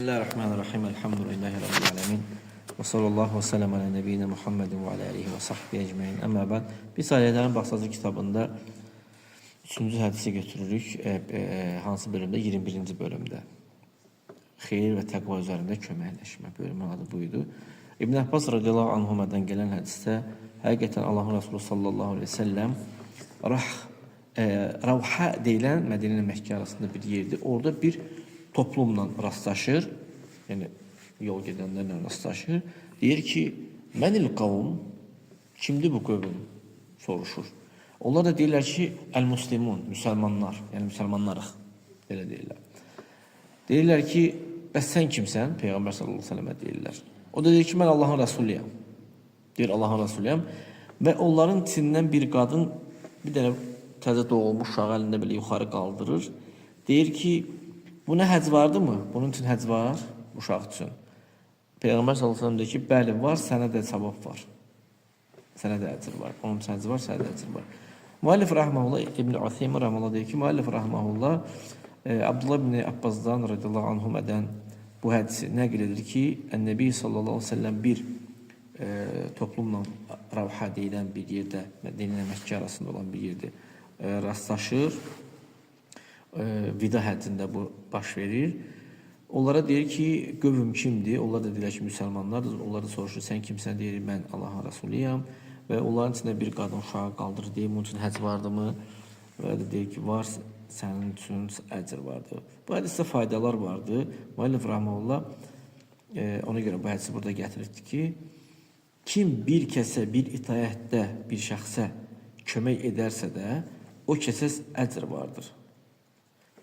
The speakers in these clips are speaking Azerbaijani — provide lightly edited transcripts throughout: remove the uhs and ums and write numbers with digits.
Bismillahirrahmanirrahim. Elhamdülillahi Rabbil alemin. Və sallallahu və sələm alə nəbiyyina Muhammedin və alə alihi və sahbihi ecməin. Əmmə bəd, biz Ailələrin Baxsazı kitabında 3-cü hədisi götürürük. Hansı bölümdə? 21-ci bölümdə. Xeyir və təqva üzərində köməkləşmə bölümün adı buydu. İbn Abbas radiyallahu anhumadan gələn hədisdə həqiqətən Allahın Resulü sallallahu aleyhi ve səlləm Ravha deyilən Mədinə ilə Məkkə arasında bir yerdir. Orada bir toplumla rastlaşır, yəni yol gedənlərlə rastlaşır. Deyir ki, mənil qavm, kimdir bu qövm? Soruşur. Onlar da deyirlər ki, əl-muslimun, müsəlmanlar, yəni müsəlmanlarıq, belə deyirlər. Deyirlər ki, bəs sən kimsən? Peyğəmbər sallallahu aleyhi ve səlləmə deyirlər. O da deyir ki, mən Allahın Rəsuluyam. Deyir, Allahın Rəsuluyam. Və onların içindən bir qadın, bir dənə təzə doğulmuş uşağı əlində belə yuxarı qaldırır. Deyir ki, buna həc vardı mı? Bunun üçün həc var, uşaq üçün. Peyğəmbər sallallahu əleyhi və səlləm deyir ki, bəli var, sənə də savab var. Sənə də əcr var. Onun üçün həc var, sənə də əcr var. Müəllif rəhməhullah İbn Utheymin rəhməhullah deyir ki, müəllif rəhməhullah Abdullah ibn Abbasdan radiyallahu anhumədən bu hədisi nəql edir ki, Ən-Nəbi sallallahu əleyhi və səlləm bir toplumla Ravha deyilən bir yerdə, Mədinə ilə Məkkə arasında olan bir yerdə rastlaşır. Vida həccində bu baş verir. Onlara deyir ki, qövm kimdir? Onlar da deyirlər ki, müsəlmanlardır. Onlar da soruşur, sən kimsən? Deyir, mən Allahın Rəsuluyam. Və onların içində bir qadın uşağı qaldırır, deyir, bunun üçün həcc vardı mı? Və də deyir ki, var, sənin üçün əcr vardı. Bu hədisdə faydalar vardı. Müəllif rəhməhullah ona görə bu hədisi burada gətirirdi ki, kim bir kəsə, bir itayətdə bir şəxsə kömək edərsə də, o kəsə əcr vardır.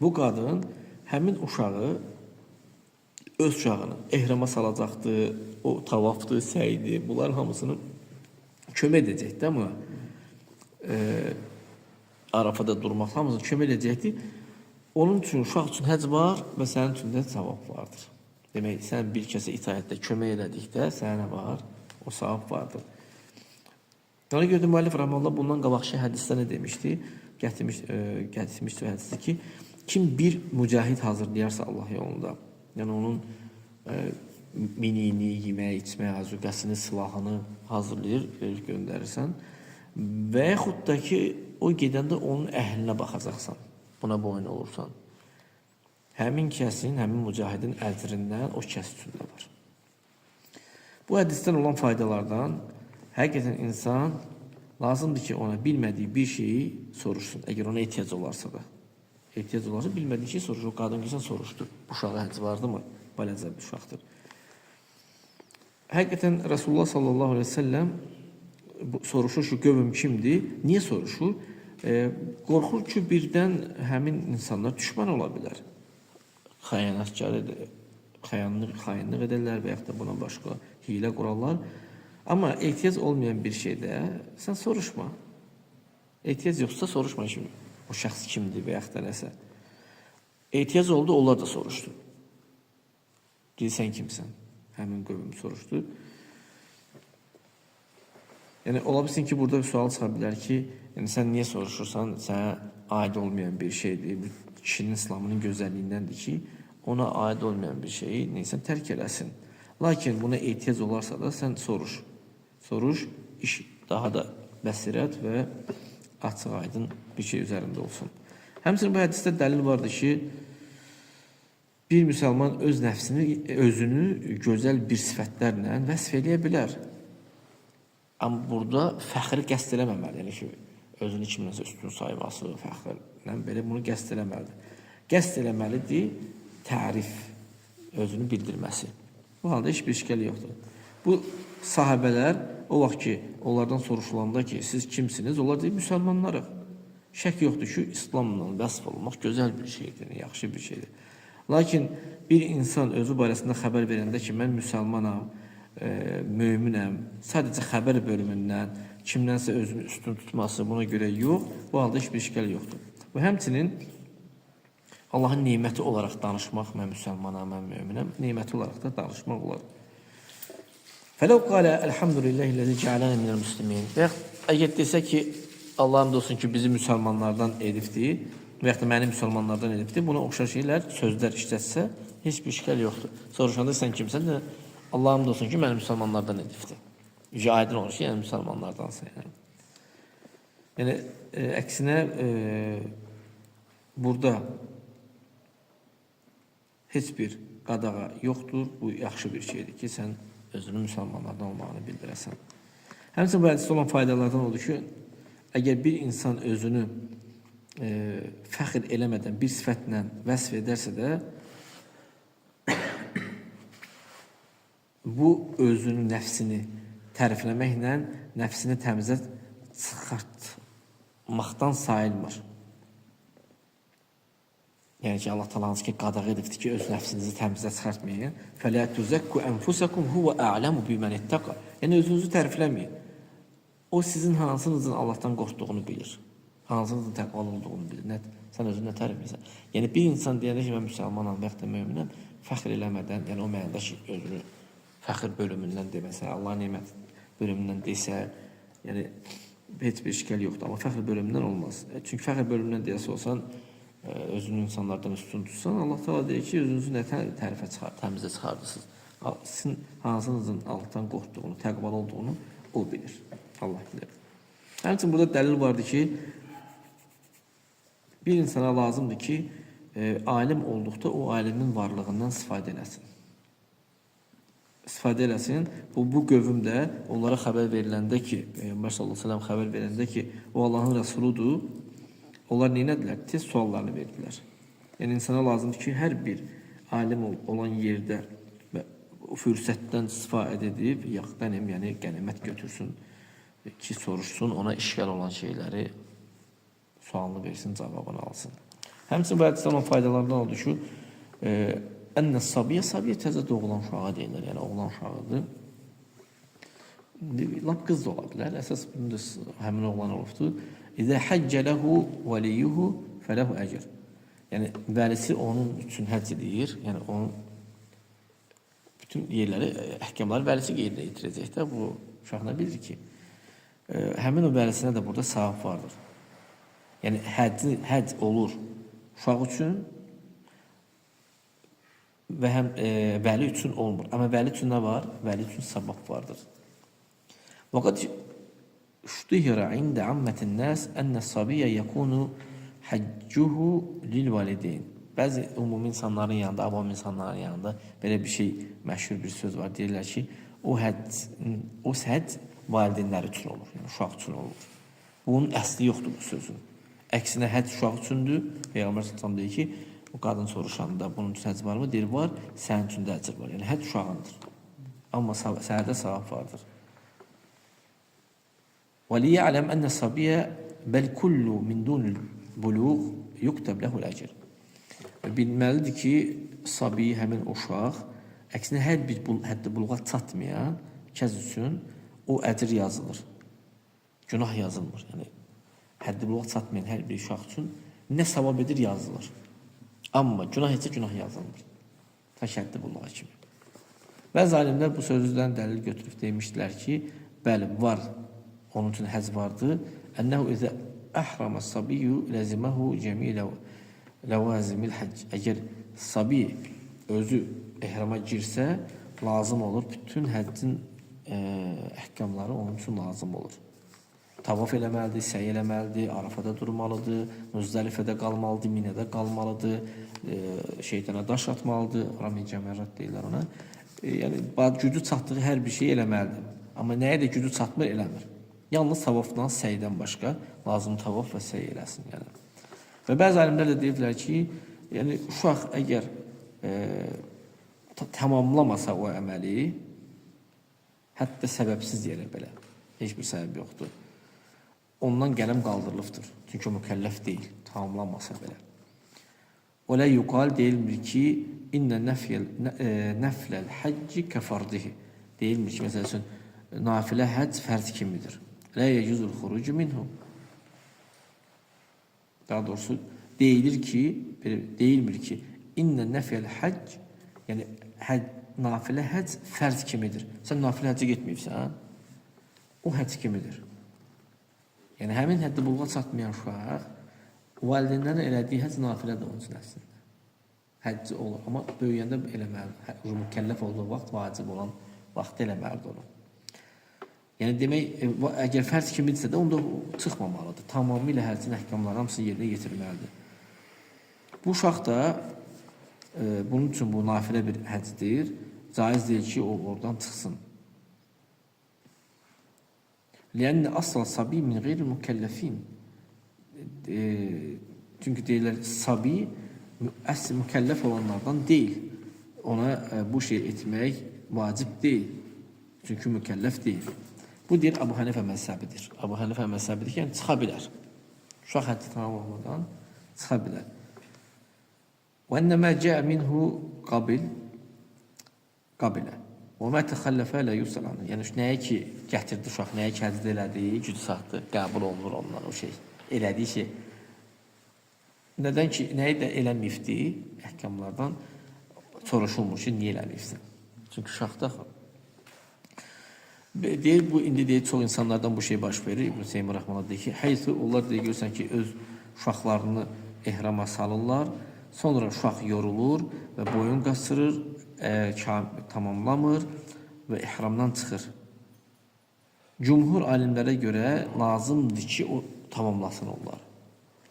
Bu qadın həmin uşağı, öz uşağını ehrama salacaqdır, o tavafdır, səydir, bunların hamısını kömək edəcəkdir, amma Arafada durmaq hamısını kömək edəcəkdir. Onun üçün, uşaq üçün həc var və sənin üçün də savab vardır. Demək, sən bir kəsə itayətdə kömək elədikdə sənə var, o savab vardır. Ona görə də müəllif rəhməhullah bundan qabaqki hədisdə nə demişdi? Gətirmişdi hədisdə ki, kim bir mücahid hazırlayarsa Allah yolunda, yəni onun minini, yemək, içmək, azuqəsini, silahını hazırlayır, göndərirsən və yaxud da ki, o gedəndə onun əhlinə baxacaqsan, buna boyun olursan. Həmin kəsin, həmin mücahidin əcrindən o kəs üçün də var. Bu hədisdən olan faydalardan həqiqətən insan lazımdır ki, ona bilmədiyi bir şeyi soruşsun, əgər ona ehtiyac olarsa da. Ehtiyac olarsa bilmədiyi şey soruşur. O qadın ki, soruşdu. Bu uşağa həcc vardı mı? Bələcə bir uşaqdır. Həqiqətən Rasulullah sallallahu aleyhi ve sellem soruşur ki, qövm kimdir? Niyə soruşur? Qorxur ki, birdən həmin insanlar düşman ola bilər. Xəyanətkar edir, xainlik edirlər və yaxud da buna başqa hilə qurarlar. Amma ehtiyac olmayan bir şeydə sən soruşma. Ehtiyac yoxsa soruşma ki, o şəxs kimdir və yaxud da nəsə. Ehtiyac oldu, onlar da soruşdu. Deyir, sən kimsən? Həmin qövm soruşdu. Yəni, ola bilsin ki, burada bir sual çıxa bilər ki, yəni, sən niyə soruşursan, sənə aid olmayan bir şeydir. Bu kişinin İslamının gözəlliyindəndir ki, ona aid olmayan bir şeyi neysən tərk eləsin. Lakin buna ehtiyac olarsa da sən soruş. Soruş, iş daha da bəsirət və açıq aydın bir şey üzərində olsun. Həmçinin bu hədisdə dəlil vardır ki, bir müsəlman öz nəfsini, özünü gözəl bir sifətlərlə vəsf eləyə bilər. Amma burada fəxri qəsd eləməməli. Yəni ki, özünü kiminsə üstün sayması, fəxrlə belə bunu qəsd eləməlidir. Qəsd eləməlidir tərif, özünü bildirməsi. Bu halda heç bir işgəli yoxdur. Bu sahabələr o vaxt ki, onlardan soruşulanda ki, siz kimsiniz? Onlar deyir, müsəlmanlarıq. Şək yoxdur ki, İslamla vəsf olmaq gözəl bir şeydir, yaxşı bir şeydir. Lakin bir insan özü barəsində xəbər verəndə ki, mən müsəlmanam, möminəm, sadəcə xəbər bölümündən kimdənsə özünü üstün tutması buna görə yox, bu halda heç bir işgəli yoxdur. Və həmçinin Allahın neməti olaraq danışmaq, mən müsəlmanam, mən möminəm, neməti olaraq da danışmaq olar. Fələv qalə, əlhamdülillahi ləzi cəalənə minəl müslimin. Və əgər desə ki, Allah'ım olsun ki, bizi müsəlmanlardan edibdir və yaxud da məni müsəlmanlardan edibdir, buna oxşar şeylər, sözlər işlətsə, Heç bir işgal yoxdur. Soruşanda sən kimsən də Allahım da olsun ki, mənim müsəlmanlardan edibdir. Yüce aydın olur ki, yəni müsəlmanlardansa yəni. Yəni əksinə burada heç bir qadağa yoxdur. Bu yaxşı bir şeydir ki, sən özünün müsəlmanlardan olmağını bildirəsən. Həmçinin bu hədisdə olan faydalardan odur ki, əgər bir insan özünü fəxr eləmədən bir sifətlə vəsf edərsə də, bu özünün nəfsini tərifləməklə nəfsini təmizə çıxartmaqdan sayılmır. Yəni ki, Allah Teala hansı ki qadağ edibdir ki, öz nəfsinizi təmizə çıxartmayın. Fələ tuzakku enfusakum huve a'lemu bimen ittaqa. Yəni özünüzü tərifləməyin. O sizin hansınızın Allah'tan qorxduğunu bilir. Hansınızın təqvalı olduğunu bilir. Sən özünü tərifləyirsən. Yəni bir insan deyəndə ki, mən müsəlmanam və ya da möminəm, fəxr eləmədən, yəni o mənada ki, özünü fəxr bölümündən deməsə, Allah nemət bölümündən desə, yəni heç bir işgal yoxdur. Amma fəxr bölümündən olmaz. Çünki fəxr bölümündən deyəsə olsan, özünü insanlardan üstün tutsan, Allah Teala deyir ki, özünüzü nə tərifə təmizə çıxardısınız. Sizin hansınızın Allah'tan qorxduğunu, təqvalı olduğunu o bilir. Allah bilir. Həmçinin burada dəlil vardı ki, bir insana lazımdır ki, alim olduqda o alimin varlığından istifadə eləsin. İstifadə eləsin. Bu qövmdə onlara xəbər veriləndə ki, Peyğəmbər sallallahu əleyhi və səlləm xəbər verəndə ki, o Allahın rəsuludur, onlar nə etdilər? Tez suallarını verdilər. Yəni insana lazımdır ki, hər bir alim olan yerdə fürsətdən istifadə edib, yəni qənimət götürsün ki, soruşsun, ona işgal olan şeyləri sualını versin, cavabını alsın. Həmçinin bu hədisdən olan faydalarından oldu ki, ennə sabiyə təzə doğulan uşağa deyilir, yəni oğlan uşağıdır. Lap qız da ola bilər, əsas həmin oğlan olubdur. İzə həccə ləhu vəliyyuhu fələhu əcr. Yəni, vəlisi onun üçün həcc edir, yəni onun bütün yerləri, əhkamları vəlisi qeydinə yetirəcək də, bu uşaq nə bilir ki, həmin o vəlisinə də burada savab vardır. Yəni, həcc olur uşaq üçün və həm vəli üçün olmur. Amma vəli üçün nə var? Vəli üçün savab vardır. Vəqad şüdihirə ində ammətin nəs ənə sabiyyə yəkunu həccuhu lil valideyn. Bəzi ümumi insanların yanında, avam insanların yanında belə bir şey, məşhur bir söz var. Deyirlər ki, o həcc valideynlər üçün olur, yəni uşaq üçün olur. Bunun əsli yoxdur bu sözün. Əksinə həcc uşaq üçündür. Peyğəmbər sallallahu deyir ki, o qadın soruşanda bunun üçün həcc varmı? Deyir, var, sənin üçün də əcr var. Yəni həcc uşağındır. Amma sənədə savab vardır. وَلِيَعْلَمْ أَنَّ الصَّبِيَّ بَلْ كُلُّ مِنْ دُونِ الْبُلُوغِ يُكْتَبْ لَهُ الْأَجْرِ. Bilməlidir ki, sabi, həmin uşaq, əksinə hər bir həddi buluğa çatmayan kəs üçün o əcr yazılır. Günah yazılmır. Yəni, həddi buluğa çatmayan hər bir uşaq üçün nə savab edir yazılır. Amma günah etsə günah yazılmır. Tək həddi buluğa kimi. Bəzi alimlər bu sözüdən dəlil götürüb demişdilər ki, bəli, var, onun üçün həcc vardır. Ənəhu izə əhraməs sabiyyü ləziməhu cəmilə ləvazimil həcc. Əgər sabi özü ehrama girsə, lazım olur. Bütün həccin əhkamları onun üçün lazım olur. Tavaf eləməlidir, səy eləməlidir, Arafada durmalıdır, Müzdəlifədə qalmalıdır, Minədə qalmalıdır, şeytana daş atmalıdır, Rami Cəmərrat deyirlər ona. Yəni, gücü çatdığı hər bir şey eləməlidir. Amma nəyə də gücü çatmır, eləmir. Yalnız tavafdan, səydən başqa lazım tavaf və səy eləsin. Yəni. Və bəzi alimlər də deyirlər ki, yəni, uşaq əgər tamamlamasa o əməli, hətta səbəbsiz yerə belə, heç bir səbəb yoxdur, ondan qələm qaldırılıbdır. Çünki o mükəlləf deyil, tamamlanmasa belə. O lə yuqal deyilmir ki, İnnə nəfləl həcci kəfardihi. Deyilmir ki, məsələ üçün, nafilə həcc fərz kimidir. Lə yəcüzül xurucu minhu. Daha doğrusu deyilmir ki, İnnə nəfləl həcc, yəni nafilə həcc fərz kimidir. Sən nafilə həccə getməyibsən, o həcc kimidir. Yəni, həmin həddi buluğa çatmayan uşaq, valideynlərin elədiyi həcc nafilədir onun üçün əslində. həcci olur. Amma böyüyəndə eləməlidir. Mükəlləf olduğu vaxt vacib olan vaxt eləməlidir onu. Yəni demək, əgər fərz kimidirsə də onda çıxmamalıdır. Tamamilə həccin əhkamları hamısı yerinə yetirməlidir. Bu uşaq da bunun üçün bu nafilə bir həccdir. Caiz deyil ki, o oradan çıxsın. Liyənə asla sabi min qeyri mükəlləfin. Çünki deyirlər, sabi əsl mükəlləf olanlardan deyil. Ona bu şey etmək vacib deyil. Çünki mükəlləf deyil. Bu deyir Əbu Hənifə məzhəbidir. Əbu Hənifə məzhəbidir ki, yəni çıxa bilər. Uşaq həddi tamam olmadan çıxa bilər. Və ennəmə cəə minhu qabilə. Və mə təxəlləfə lə yusalanı. Yəni nəyə ki gətirdi uşaq, nəyə ki həddi elədi, gücü satdı, qəbul olunur ondan o şey. Elədiyi şey. Nədən ki, nəyi də eləməyibdi, əhkamlardan soruşulmuş ki, niyə eləməyibsən? Çünki uşaqda deyir, bu indi deyir, çox insanlardan bu şey baş verir. İbn Seymur Rəhmanə deyir ki, həysi onlar deyir, görürsən ki, öz uşaqlarını ehrama salırlar, sonra uşaq yorulur və boyun qaçırır, tamamlamır və ehramdan çıxır. Cumhur alimlərə görə lazımdır ki, o tamamlasın onlar.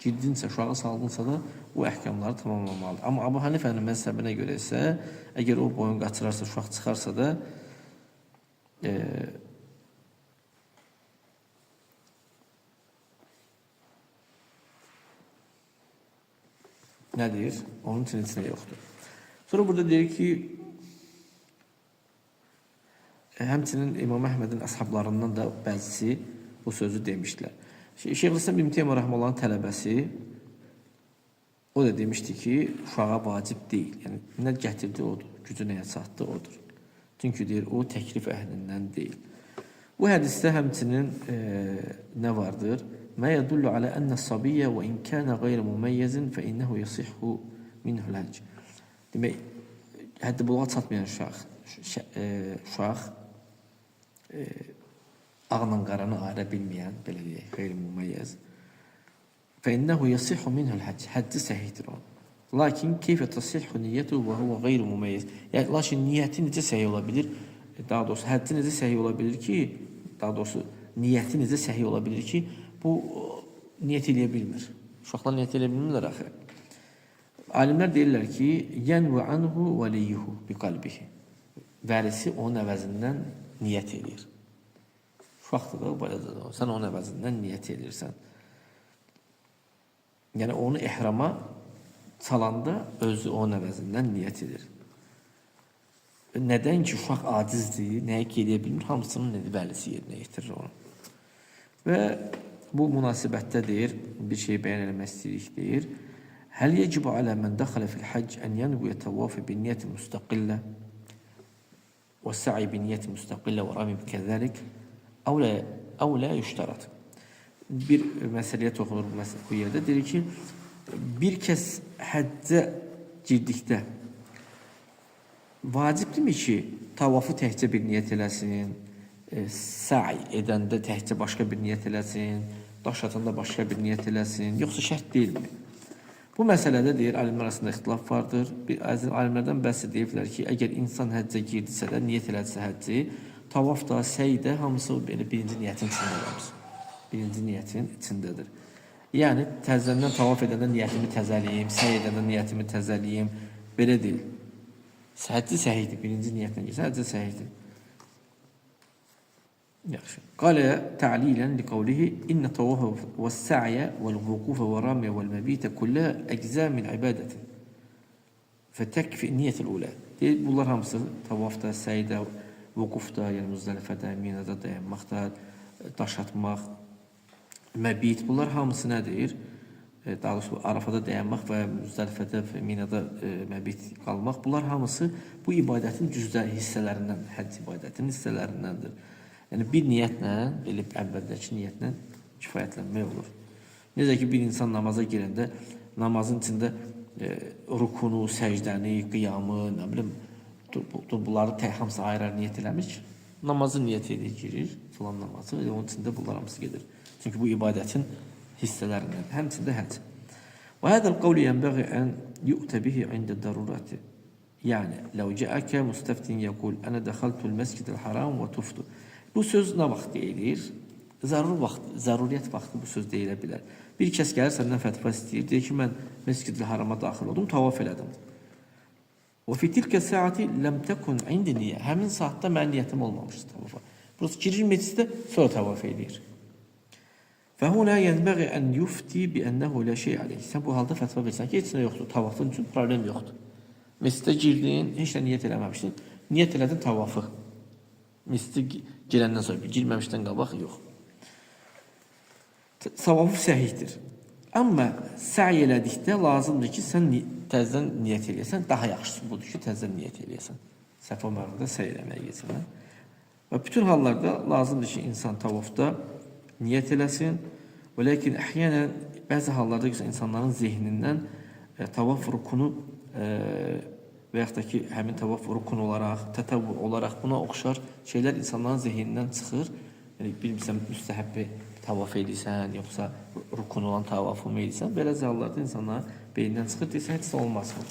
Girdinsə, uşağı saldınsa da o əhkamları tamamlamalıdır. Amma Əbu Hənifənin məzhəbinə görə isə, əgər o boyun qaçırarsa, uşaq çıxarsa da nədir? Onun üçün içində yoxdur. Sonra burada deyir ki, həmçinin İmam Əhmədin əshablarından da bəzisi bu sözü demişdilər. Şeyxülislam İbn Teymiyyə Rəhməllahın tələbəsi o da demişdi ki, uşağa vacib deyil. Yəni, nə gətirdi odur, gücü nəyə çatdı odur. Çünki deyir, o təklif əhlindən deyil. Bu hədisdə həmçinin nə vardır? Mə yədullu alə ənə sabiyyə və inkənə qeyri müməyyəzin fə innəhu yasihhu minhul həcc. Demək, həddi buluğa çatmayan uşaq ağla qaranı ayıra bilməyən, belə deyək, qeyri müməyyəz fə innəhu yasihhu minhul həcc. Həddi səhihdir onun. Lakin keyfə tasihhu niyyətu və huvə qeyri müməyyəz. Yəni, lakin niyyəti necə səhih ola bilir? Daha doğrusu, həddi necə səhih ola bilir ki, daha doğrusu, niyyəti necə səhih ola bilir ki, bu niyyət eləyə bilmir. Uşaqlar niyyət eləyə bilmirlər axı. Alimlər deyirlər ki, yənvə anhu vəliyyuhu bi qalbihi. Vəlisi onun əvəzindən niyyət eləyir. Uşaqdır da, belədir. Sən onun əvəzindən niyyət eləyirsən. Yəni, onu ehrama salanda özü onun əvəzindən niyyət edir. Nədən ki, uşaq acizdir, nəyə ki eləyə bilmir, hamısının vəlisi yerinə yetirir onu. Və bu münasibətdə deyir, bir şey bəyan eləmək istəyirik deyir. Həl yecibu alə mən dəxələ fil həcc ən yənqüyə təvafi bin niyyəti müstəqillə və sə'i bin niyyəti müstəqillə və rami bikəzəlik əv lə yüştərat. Bir məsələyə toxunur bu yerdə. Deyir ki, bir kəs həccə girdikdə vacibdirmi ki, tavafı təhcə bir niyyət eləsin, sə'i edəndə təhcə başqa bir niyyət eləsin, daş atanda başqa bir niyyət eləsin, yoxsa şərt deyilmi? Bu məsələdə deyir, alimlər arasında ixtilaf vardır. Alimlərdən bəzi deyiblər ki, əgər insan həccə girdisə də, niyyət elədirsə həcci, tavaf da, sə'i də hamısı birinci niyyətin içindədir. Birinci niyyətin içindədir. Yəni, təzədən tavaf edəndə niyyətimi təzəliyim, sə'i edəndə niyyətimi təzəliyim, belə deyil. Həcci səhihdir, birinci niyyətlə girsə, həcci səhihdir. Yaxşı. Qalə tə'lilən liqavlihi innə tavafə və sə'yə vəl-vuqufə və ramyə vəl-məbitə kullə əczə min ibadətin fətəkfi niyyətil ulə. Deyir, bunlar hamısı tavafda, sə'idə, vuqufda, yəni Müzdəlifədə, Minada dayanmaqda, daş atmaq, məbit, bunlar hamısı nədir? Daha doğrusu Arafada dayanmaq və Müzdəlifədə, Minada məbit qalmaq, bunlar hamısı bu ibadətin hissələrindən, həcc ibadətinin hissələrindəndir. Yəni, bir niyyətlə, elə əvvəldəki niyyətlə kifayətlənmək olur. Necə ki, bir insan namaza girəndə, namazın içində rukunu, səcdəni, qiyamı, nə bilim, bunları hamısı ayrı niyyət eləmiş ki, namazı niyyət edir, girir, filan namazı, onun içində bunlar hamısı gedir. Çünki bu ibadətin hissələrindən, həmçində həcc. وهذا القول ينبغي أن يؤتى به عند الضرورات. Yani لو جاءك مستفتٍ يقول أنا دخلت المسجد الحرام وطفت. Bu söz nə vaxt deyilir? Zəruriyyət vaxtı bu söz deyilə bilər. Bir kəs gəlir səndən fətva istəyir, deyir ki, mən Məscid-i Harama daxil oldum, tavaf elədim. Və fi tilkə saati ləm təkun indi niyyə. Həmin saatda mənim niyyətim olmamışdı tavafa. Burası girir meclisdə, sonra tavaf edir. فهنا ينبغي أن يفتي بأنه لا شيء عليه. Sən bu halda fətva versən ki, heç nə yoxdur, tavafın üçün problem yoxdur. Məscidə girdin, heç nə niyyət eləməmişdin, niyyət elədin tavafı. Məscidə girəndən sonra, girməmişdən qabaq yox. Tavafı səhihdir. Amma səy elədikdə lazımdır ki, sən təzədən niyyət eləyəsən, daha yaxşısı budur ki, təzədən niyyət eləyəsən. Səfa mərhədə səy eləməyə geçsən. Və bütün hallarda lazımdır ki, insan tavafda niyyət eləsin. Və lakin əhyənən bəzi hallarda insanların zehnindən tavaf rukunu və yaxud da ki, həmin tavaf rukun olaraq, tətəvvü olaraq buna oxşar şeylər insanların zehnindən çıxır. Yəni, bilmirsən, müstəhəbbi tavaf edirsən, yoxsa rukun olan tavafı mı edirsən, belə hallarda insanlar beynindən çıxır, deyirsən, heç də olmaz bu.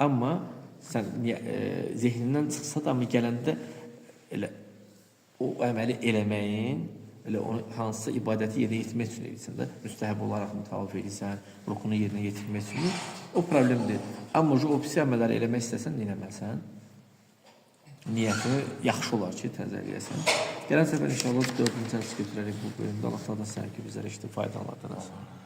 Amma sən zehnindən çıxsa da, amma gələndə elə o əməli eləməyin, elə onu hansısa ibadəti yerinə yetirmək üçün edirsən də, müstəhəb olaraq mı tavaf edirsən, rukunu yerinə yetirmək üçün, o problem deyil. Amma o pis əməlləri eləmək istəsən, nə eləməlisən? Niyyətini yaxşı olar ki, təzələyəsən. Gələn səfər inşallah 4-cü dərs götürərək bu bölümdə Allah da sən ki, bizlərə faydalandırasın.